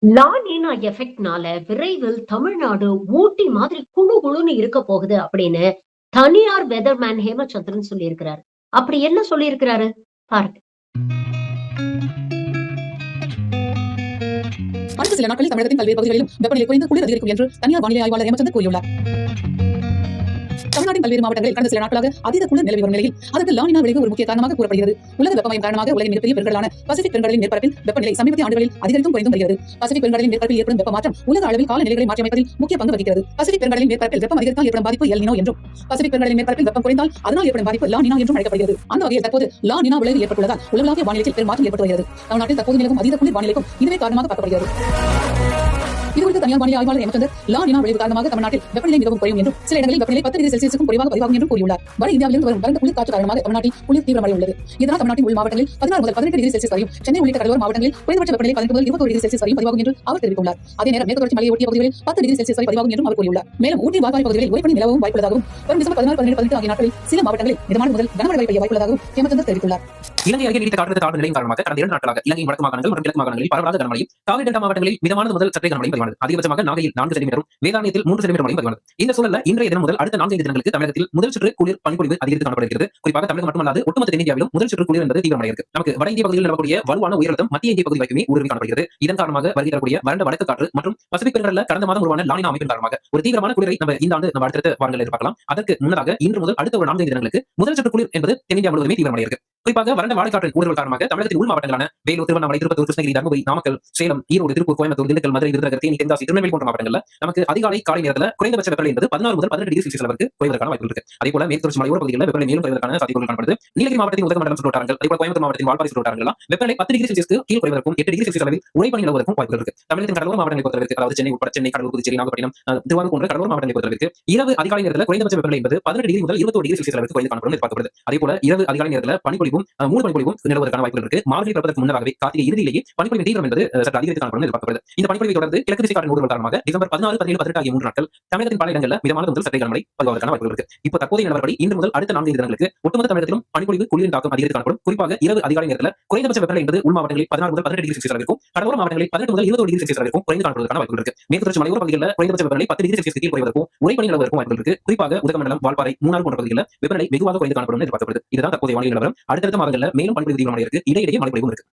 La Niña எஃபெக்ட்னால விரைவில் தமிழ்நாடு ஊட்டி மாதிரி குளு குளுன்னு இருக்க போகுது அப்படின்னு தனியார் வெதர்மேன் ஹேமச்சந்திரன் சொல்லியிருக்கிறாரு. அப்படி என்ன சொல்லியிருக்கிறாரு பாருங்க. அடுத்த சில நாட்களில் தமிழகத்தின் பல்வேறு பகுதிகளிலும் வெப்பநிலை குறைந்து குளிர் அதிகரிக்கும் என்று தனியார் வானிலை ஆய்வாளர் ஹேமச்சந்திரன் கூறியுள்ளார். தமிழ்நாட்டின் பல்வேறு மாவட்டங்களில் கடந்த சில நாட்களாக அதீத குளிர் நிலவி வரும் நிலையில் அதற்கு லானினா விளைவு ஒரு முக்கிய காரணமாக கூறப்படுகிறது. உலக வெப்பமயம் காரணமாக உலகின் மிகப்பெரிய பெருங்கடலான பசிபிக் பெருங்கடலின் மேற்பரப்பில் வெப்பநிலை சமீபத்திய ஆண்டுகளில் அதிகரித்தும் குறைந்தும் வருகிறது. பசிபிக் பெருங்கடலின் மேற்பரப்பில் ஏற்படும் வெப்ப மாற்றம் உலக அளவில் காலநிலைகளை மாற்றியமைப்பதில் முக்கிய பங்கு வகிக்கிறது. பசிபிக் பெருங்கடலின் மேற்பரப்பில் வெப்பம் அதிகரித்தால் ஏற்படும் பாதிப்பு எல் நினோ என்றும், பசிபிக் பெருங்கடலின் மேற்பரப்பில் வெப்பம் குறைந்தால் அதனால் ஏற்படும் பாதிப்பு லானினா என்றும் அழைக்கப்படுகிறது. அந்த வகையில் தற்போது லானினா விளைவு ஏற்பட்டுள்ளதால் உலகளாவிய வானிலையில் பெரும் மாற்றம் ஏற்பட்டு வருகிறது. தமிழ்நாட்டில் தற்போது நிலவும் அதீத குளிர் வானிலைக்கும் இதுவே காரணமாக பார்க்கப்படுகிறது. இதுகுறித்து தனியார் வானிலை ஆய்வாளர் ஹேமச்சந்திரன் லானினா விளைவு காரணமாக தமிழ்நாட்டில் வெப்பநிலை மிகவும் குறையும் என்றும் சில இடங்களில் வெப்பநிலை 10 டிகிரி செல்சியஸுக்கும் குறைவாக பதிவாகும் என்றும் கூறியுள்ளார். வட இந்தியாவிலிருந்து வரும் பலத்த குளிர் காற்று காரணமாக தமிழ்நாட்டில் குளிர் தீவிரமடைய உள்ளது. இதனால் தமிழ்நாட்டின் உள் மாவட்டங்களில் 16 முதல் 18 டிகிரி செல்சியஸ் வரையும், சென்னை உள்ளிட்ட கடலோர மாவட்டங்களில் குறைந்தபட்ச வெப்பநிலை 18 முதல் 21 டிகிரி செல்சியஸ் வரையும் பதிவாகும் என்று அவர் தெரிவித்துள்ளார். அதே நேரம் மேற்கு தொடர்ச்சி மலையை ஒட்டிய பகுதிகளில் 10 டிகிரி செல்சியஸ் வரை பதிவாகும் என்றும் அவர் கூறியுள்ளார். மேலும் ஊட்டி வால்பாறை பகுதிகளில் உறைபனி நிலவும் வாய்ப்புள்ளதாகவும் வரும் டிசம்பர் 14, 17, 18 ஆகிய நாட்களில் சில மாவட்டங்களில் மிதமான முதல் கனமழை பெய்ய வாய்ப்புள்ளதாகவும் ஹேமச்சந்திரன் தெரிவித்துள்ளார். இலங்கை அருகே நீடித்த காற்றழுத்த தாழ்வு நிலையின் காரணமாக கடந்த 2 நாட்களாக இலங்கையின் வடக்கு மாகாணங்கள் மற்றும் கிழக்கு மாகாணங்களில் பரவலாக கனமழையும், காவிரி டெல்டா மாவட்டங்களில் மிதமானது முதல் சற்றே கனமழையும் பதிவானது. அதிகபட்சமாக நாகையில் 4 சென்டிமீட்டரும், வேதாரண்யத்தில் 3 சென்டிமீட்டர் மழையும் பதிவானது. இந்த சூழல்ல இன்றைய தினம் முதல் அடுத்த 4 தினங்களுக்கு தமிழகத்தில் முதல் சுற்று குளிர் பனிப்பொழிவு அதிகரித்து காணப்படுகிறது. குறிப்பாக தமிழகம் மட்டுமல்லாது ஒட்டுமொத்த தென்னிந்தியாவிலும் முதல் சுற்று குளிர் என்பது தீவிரமடைகிறது. நமக்கு வட இந்திய பகுதியில் நிலவக்கூடிய வலுவான உயரழுத்தம் மத்திய இந்திய பகுதி வரைக்குமே ஊடுருவி காணப்படுகிறது. இதன் காரணமாக வருகை தரக்கூடிய வறண்ட வடக்கு காற்று மற்றும் பசிபிக் பெருங்கடலில் கடந்த மாதம் உருவான லானினா அமைப்பின் காரணமாக ஒரு தீவிரமான குளிரை இந்த ஆண்டு அடுத்த வாரங்களில் எதிர்பார்க்கலாம். அதற்கு முன்னதாக இன்று முதல் அடுத்த ஒரு 4 தினங்களுக்கு முதல் சுற்று குளிர் என்பது தென்னிந்தியா முழுவதுமே தீவிரமடைகிறது. குறிப்பாக வறண்ட வாடைக்காற்றின் ஊடுருவல் காரணமாக தமிழகத்தின் உள் மாவட்டங்களான வேலூர், திருவண்ணாமலை, திருப்பத்தூர், கிருஷ்ணகிரி, தர்மபுரி, நாமக்கல், சேலம், ஈரோடு, திருப்பூர், கோயம்புத்தூர், திண்டுக்கல், மதுரை, விருதுநகர், தேனி, தென்காசி, திருநெல்வேலி போன்ற மாவட்டங்களில் நமக்கு அதிகாலை காலை நேரத்தில் குறைந்தபட்ச வெப்பநிலை என்பது 16 முதல் 18 டிகிரி செல்சியஸ் அளவுக்கு குறைவதற்கான வாய்ப்பு இருக்கு. அதேபோல மேற்கு தொடர்ச்சி மலையோர பகுதிகளில் வெப்பநிலை மேலும் குறைவதற்கான சாத்தியங்கள் காணப்படுது. நீலகிரி மாவட்டத்தின் உதகமண்டலம் சுற்றுவட்டாரங்கள், அதேபோல கோயம்புத்தூர் மாவட்டத்தின் வால்பாறை சுற்றுவட்டாரங்கள் எல்லாம் வெப்பநிலை 10 டிகிரி செல்சியஸ்க்கு கீழ் குறைவதற்கும் 8 டிகிரி செல்சியஸ் அளவில் உறைபனி நிலவுவதற்கும் வாய்ப்புகள் இருக்கு. தமிழகத்தின் கடலோர மாவட்டங்களை பொறுத்தவரைக்கும், அதாவது சென்னை உட்பட சென்னை, கடலூர், புதுச்சேரி, நாகப்பட்டினம், திருவாரூர் போன்ற கடலோர மாவட்டங்களை பொறுத்தவரைக்கும் இரவு அதிகாலை நேரத்தில் குறைந்தபட்ச வெப்பநிலை என்பது 18 டிகிரி முதல் 21 டிகிரி செல்சியஸ் அளவுக்கு குறைந்து காணப்படும் எதிர்பார்க்கப்படுது. அதேபோல இரவு அதிகாலை நேரத்தில் பனிப்பொழிவும் மூடு பனிப்பொழிவும் நிலவுவதற்கான வாய்ப்புகள் இருக்கு. மார்கழி பிறப்பதற்கு முன்னதாகவே கார்த்திகை இறுதியிலேயே பனிப்பொழிவின் தீவிரம் என்பது சற்று அதிகரித்து காணப்படும் எதிர்பார்க்கப்படுது. இந்த பனிப்பொழிவை தொடர்ந்து கிழக்கு திசை காற்றின் ஊடுருவல் காரணமாக டிசம்பர் 14, 17, 18 ஆகிய 3 நாட்கள் தமிழகத்தின் பல இடங்களில் மிதமான முதல் சற்றே கனமழை பதிவாவதற்கான வாய்ப்புகள் இருக்கு. இப்போ தற்போதைய நிலவரப்படி இன்று முதல் அடுத்த 4 தினங்களுக்கு ஒட்டுமொத்த தமிழகத்திலும் பனிப்பொழிவு குளிரின் தாக்கம் அதிகரித்து காணப்படும். குறிப்பாக இரவு அதிகாலை நேரத்தில் குறைந்தபட்ச வெப்பநிலை என்பது உள் மாவட்டங்களில் 16 முதல் 18 டிகிரி செல்சியஸ் அளவிற்கும், கடலோர மாவட்டங்களில் 18 முதல் 21 டிகிரி செல்சியஸ் அளவிற்கும் குறைந்து காணப்படுவதற்கான வாய்ப்புகள் இருக்கு. மேற்கு தொடர்ச்சி மலையோர பகுதிகளில் குறைந்தபட்ச வெப்பநிலை 10 டிகிரி செல்சியஸ் கீழ் குறைவதற்கும் உறைபனி நிலவுவதற்கும் வாய்ப்புகள் இருக்கு. குறிப்பாக உதகமண்டலம், வால்பாறை, மூணாறு போன்ற பகுதிகளில் வெப்பநிலை வெகுவாக குறைந்து காணப்படும் எதிர்பார்க்கப்படுது. இதுதான் தற்போதைய வானிலை நிலவரம். அடுத்தடுத்த மாதங்களில் மேலும் பனிப்பொழிவு தீவிரமடைய இருக்கு. இடையிடையே மழை பொழிவும் இருக்கு.